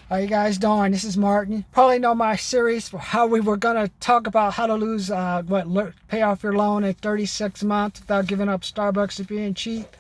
How you guys doing? This is Martin. Probably know my series for how we were gonna talk about how to lose pay off your loan in 36 months without giving up Starbucks or being cheap.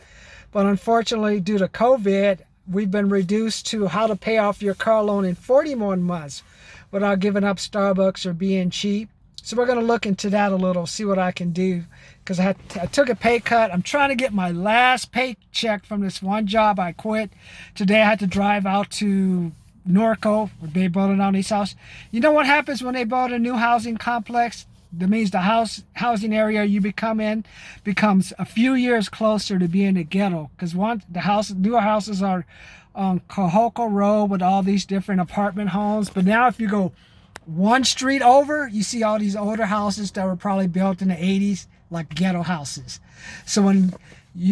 But unfortunately, due to COVID, we've been reduced to how to pay off your car loan in 41 months without giving up Starbucks or being cheap. So we're gonna look into that a little, see what I can do, because I took a pay cut. I'm trying to get my last paycheck from this one job I quit. Today I had to drive out to Norco, where they building on these houses. You know what happens when they build a new housing complex? That means the housing area you become in becomes a few years closer to being a ghetto. Because newer houses are on Cohoco Road with all these different apartment homes. But now if you go one street over, you see all these older houses that were probably built in the 80s, like ghetto houses. So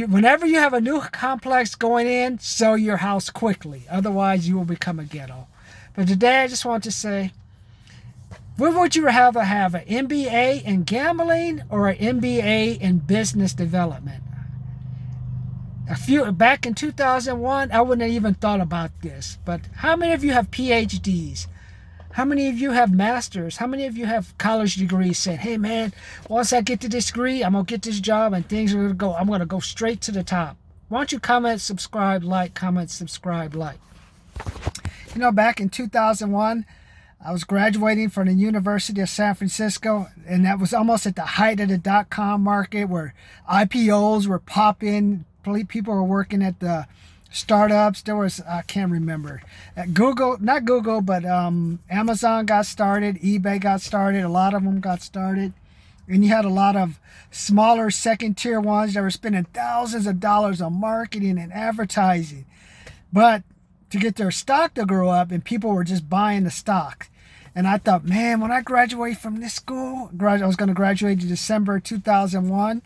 whenever you have a new complex going in, sell your house quickly. Otherwise, you will become a ghetto. But today, I just want to say, would you rather have an MBA in gambling or an MBA in business development? Back in 2001, I wouldn't have even thought about this. But how many of you have PhDs? How many of you have masters? How many of you have college degrees? Said, hey man, once I get to this degree, I'm gonna get this job and things are gonna go. I'm gonna go straight to the top. Why don't you comment, subscribe, like, comment, subscribe, like. You know, back in 2001, I was graduating from the University of San Francisco, and that was almost at the height of the dot-com market where IPOs were popping. People were working at the startups. There was, I can't remember, at Google, not Google, but Amazon got started, eBay got started, a lot of them got started, and you had a lot of smaller second tier ones that were spending thousands of dollars on marketing and advertising, but to get their stock to grow up, and people were just buying the stock. And I thought, man, when I graduate from this school, I was going to graduate in December 2001.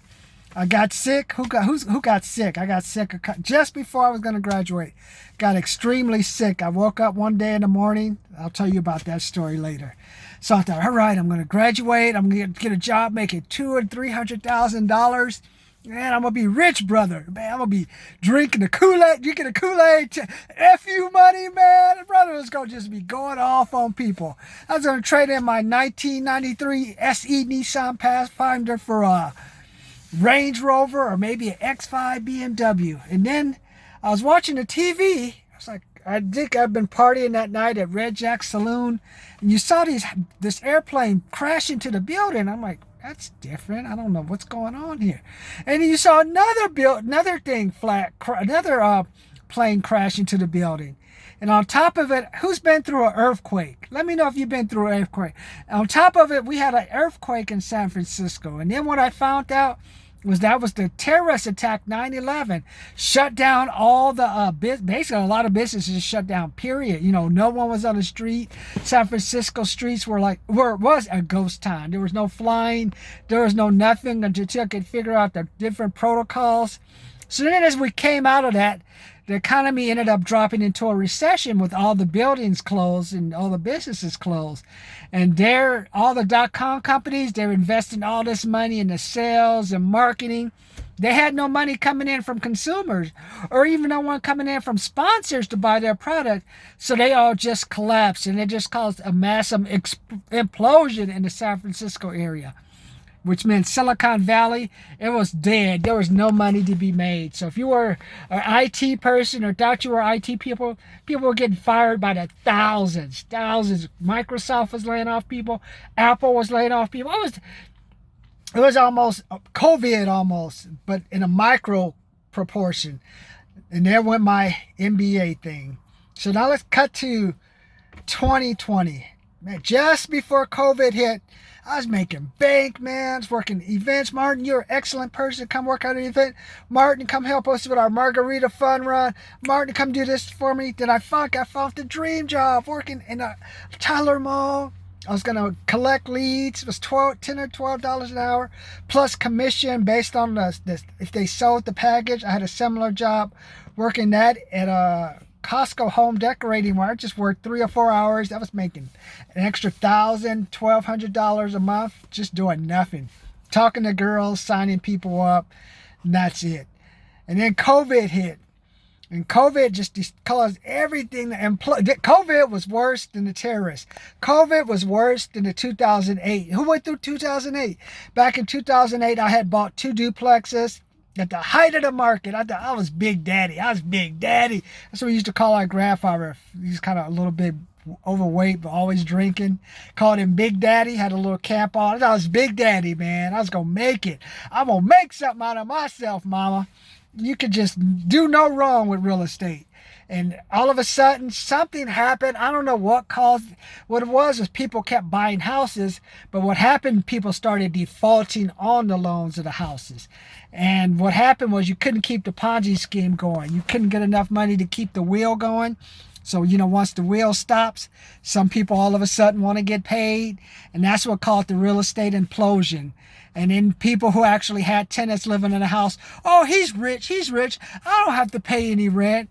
I got sick. Who got sick? I got sick just before I was going to graduate. Got extremely sick. I woke up one day in the morning. I'll tell you about that story later. So I thought, all right, I'm going to graduate. I'm going to get a job making $200,000 and $300,000. Man, I'm going to be rich, brother. Man, I'm going to be drinking the Kool-Aid. F you money, man. Brother was going to just be going off on people. I was going to trade in my 1993 SE Nissan Pathfinder for a Range Rover or maybe an X5 BMW. And then I was watching the TV. I was like, I think I've been partying that night at Red Jack Saloon. And you saw this airplane crash into the building. I'm like, that's different. I don't know what's going on here. And then you saw another plane crash into the building. And on top of it, who's been through an earthquake? Let me know if you've been through an earthquake. On top of it, we had an earthquake in San Francisco. And then what I found out was that was the terrorist attack, 9/11. Shut down all the, basically a lot of businesses shut down, period. You know, no one was on the street. San Francisco streets were where it was a ghost town. There was no flying. There was no nothing until you could figure out the different protocols. So then as we came out of that, the economy ended up dropping into a recession with all the buildings closed and all the businesses closed. And all the dot-com companies, they're investing all this money in the sales and marketing. They had no money coming in from consumers or even no one coming in from sponsors to buy their product. So they all just collapsed, and it just caused a massive implosion in the San Francisco area, which meant Silicon Valley, it was dead. There was no money to be made. So if you were an IT person or thought you were IT people were getting fired by the thousands. Microsoft was laying off people. Apple was laying off people. It was almost COVID almost, but in a micro proportion. And there went my MBA thing. So now let's cut to 2020. Man, just before COVID hit, I was making bank, man. I was working events. Martin, you're an excellent person. Come work at an event. Martin, come help us with our margarita fun run. Martin, come do this for me. Then I found the dream job working in a Tyler Mall. I was going to collect leads. It was $10 or $12 an hour plus commission based on if they sold the package. I had a similar job working that at a Costco home decorating where I just worked 3 or 4 hours. I was making an extra $1,000, $1,200 a month just doing nothing. Talking to girls, signing people up, and that's it. And then COVID hit. And COVID just caused everything. And COVID was worse than the terrorists. COVID was worse than the 2008. Who went through 2008? Back in 2008, I had bought 2 duplexes at the height of the market. I thought I was Big Daddy. I was Big Daddy. That's what we used to call our grandfather. He's kind of a little bit overweight, but always drinking. Called him Big Daddy. Had a little cap on. I thought I was Big Daddy, man. I was going to make it. I'm going to make something out of myself, mama. You could just do no wrong with real estate. And all of a sudden, something happened. I don't know what caused. What it was people kept buying houses. But what happened, people started defaulting on the loans of the houses. And what happened was you couldn't keep the Ponzi scheme going. You couldn't get enough money to keep the wheel going. So, once the wheel stops, some people all of a sudden want to get paid. And that's what caused the real estate implosion. And then people who actually had tenants living in a house, oh, he's rich. I don't have to pay any rent.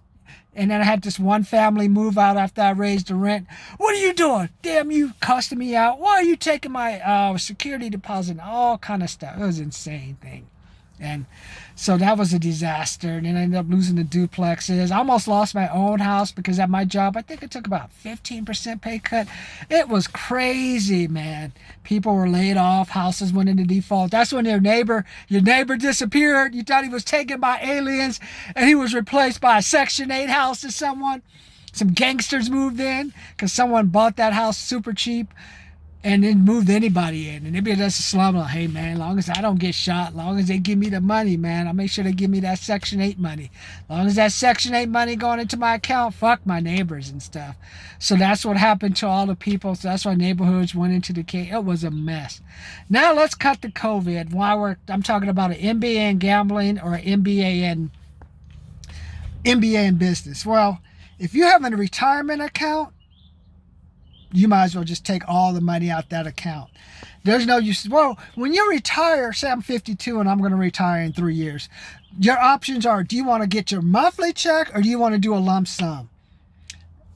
And then I had this one family move out after I raised the rent. What are you doing? Damn, you cussing me out. Why are you taking my security deposit? All kind of stuff. It was an insane thing. And so that was a disaster. And then I ended up losing the duplexes. I almost lost my own house because at my job, I think it took about 15% pay cut. It was crazy, man. People were laid off. Houses went into default. That's when your neighbor disappeared. You thought he was taken by aliens and he was replaced by a Section 8 house to someone. Some gangsters moved in because someone bought that house super cheap. And then moved anybody in. And they'd be just a slum like, hey, man, as long as I don't get shot, as long as they give me the money, man, I'll make sure they give me that Section 8 money. As long as that Section 8 money going into my account, fuck my neighbors and stuff. So that's what happened to all the people. So that's why neighborhoods went into decay. It was a mess. Now let's cut to COVID. I'm talking about an MBA in gambling or an MBA in business. Well, if you have a retirement account, you might as well just take all the money out that account. There's no use. Well, when you retire, say I'm 52 and I'm going to retire in 3 years, your options are, do you want to get your monthly check or do you want to do a lump sum?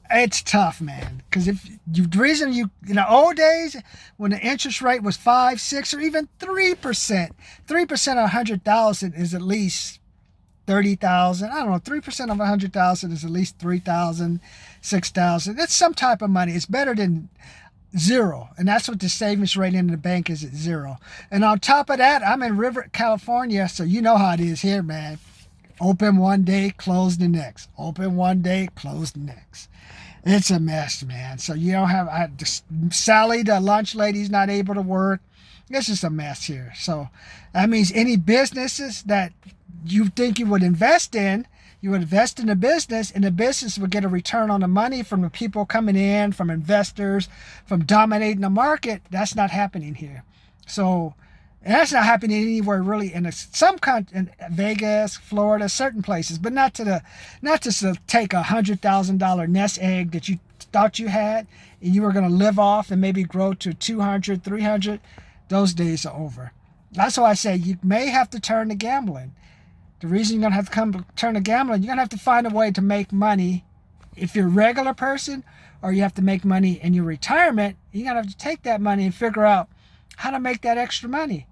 It's tough, man. Because the reason in the old days, when the interest rate was 5, 6, or even 3%, 3% of 100,000 is at least 30,000. I don't know. 3% of 100,000 is at least 3,000, 6,000. It's some type of money. It's better than zero. And that's what the savings rate in the bank is, at zero. And on top of that, I'm in River, California. So you know how it is here, man. Open one day, close the next. Open one day, close the next. It's a mess, man. So you don't have, Sally, the lunch lady's not able to work. It's just a mess here. So that means any businesses that you think you would invest in, you would invest in a business, and the business would get a return on the money from the people coming in, from investors, from dominating the market. That's not happening here. So, and that's not happening anywhere really in Vegas, Florida, certain places, but not to take $100,000 nest egg that you thought you had and you were going to live off and maybe grow to 200, 300. Those days are over. That's why I say you may have to turn to gambling. The reason you're going to have to turn to gambling, you're going to have to find a way to make money if you're a regular person, or you have to make money in your retirement. You're going to have to take that money and figure out how to make that extra money.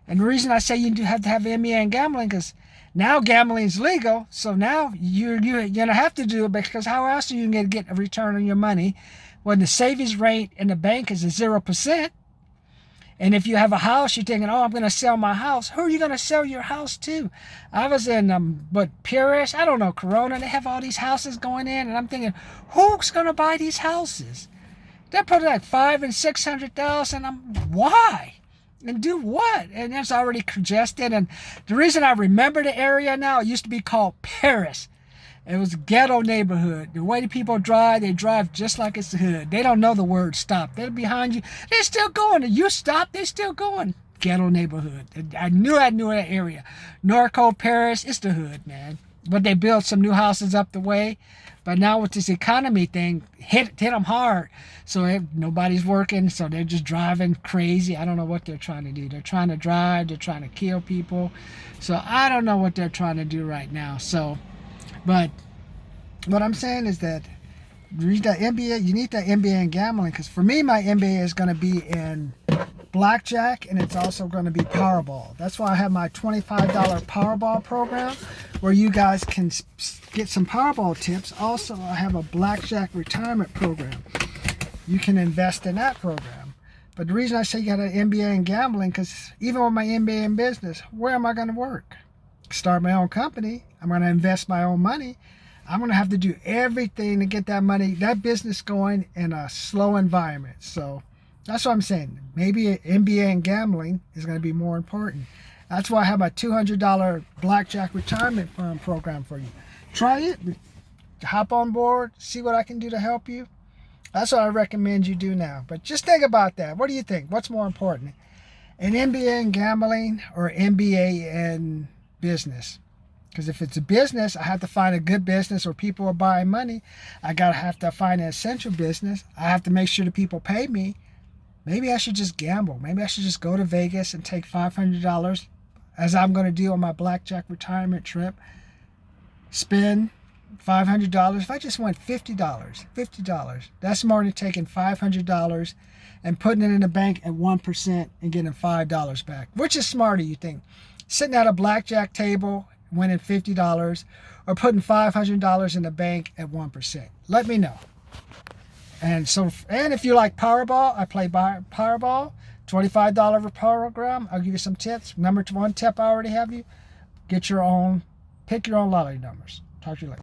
And the reason I say you do have to have MBA in gambling, because now gambling is legal. So now you're going to have to do it, because how else are you going to get a return on your money when the savings rate in the bank is at 0%? And if you have a house, you're thinking, oh, I'm going to sell my house. Who are you going to sell your house to? I was in, Parish, I don't know, Corona. They have all these houses going in. And I'm thinking, who's going to buy these houses? They're probably like $500,000 and $600,000. Why? And do what? And it's already congested. And the reason I remember the area now, it used to be called Paris. It was a ghetto neighborhood. The way the people drive, they drive just like it's the hood. They don't know the word stop. They're behind you. They're still going. You stop, they're still going. Ghetto neighborhood. I knew that area. Norco, Paris, it's the hood, man. But they built some new houses up the way. But now with this economy thing, hit them hard. So nobody's working, so they're just driving crazy. I don't know what they're trying to do. They're trying to drive. They're trying to kill people. So I don't know what they're trying to do right now. So... But what I'm saying is that you need that MBA in gambling, because for me, my MBA is going to be in blackjack, and it's also going to be Powerball. That's why I have my $25 Powerball program, where you guys can get some Powerball tips. Also, I have a blackjack retirement program. You can invest in that program. But the reason I say you got an MBA in gambling, because even with my MBA in business, where am I going to work? Start my own company. I'm going to invest my own money. I'm going to have to do everything to get that money, that business going in a slow environment. So that's what I'm saying. Maybe an MBA in gambling is going to be more important. That's why I have a $200 blackjack retirement fund program for you. Try it. Hop on board. See what I can do to help you. That's what I recommend you do now. But just think about that. What do you think? What's more important? An MBA in gambling or MBA in business? Because if it's a business, I have to find a good business where people are buying money. I have to find an essential business. I have to make sure the people pay me. Maybe I should just gamble. Maybe I should just go to Vegas and take $500, as I'm going to do on my blackjack retirement trip. Spend $500. If I just went $50, that's more than taking $500 and putting it in the bank at 1% and getting $5 back. Which is smarter, you think? Sitting at a blackjack table, winning $50, or putting $500 in the bank at 1%. Let me know. And if you like Powerball, I play Powerball, $25 program. I'll give you some tips. Number one tip I already have you: pick your own lottery numbers. Talk to you later.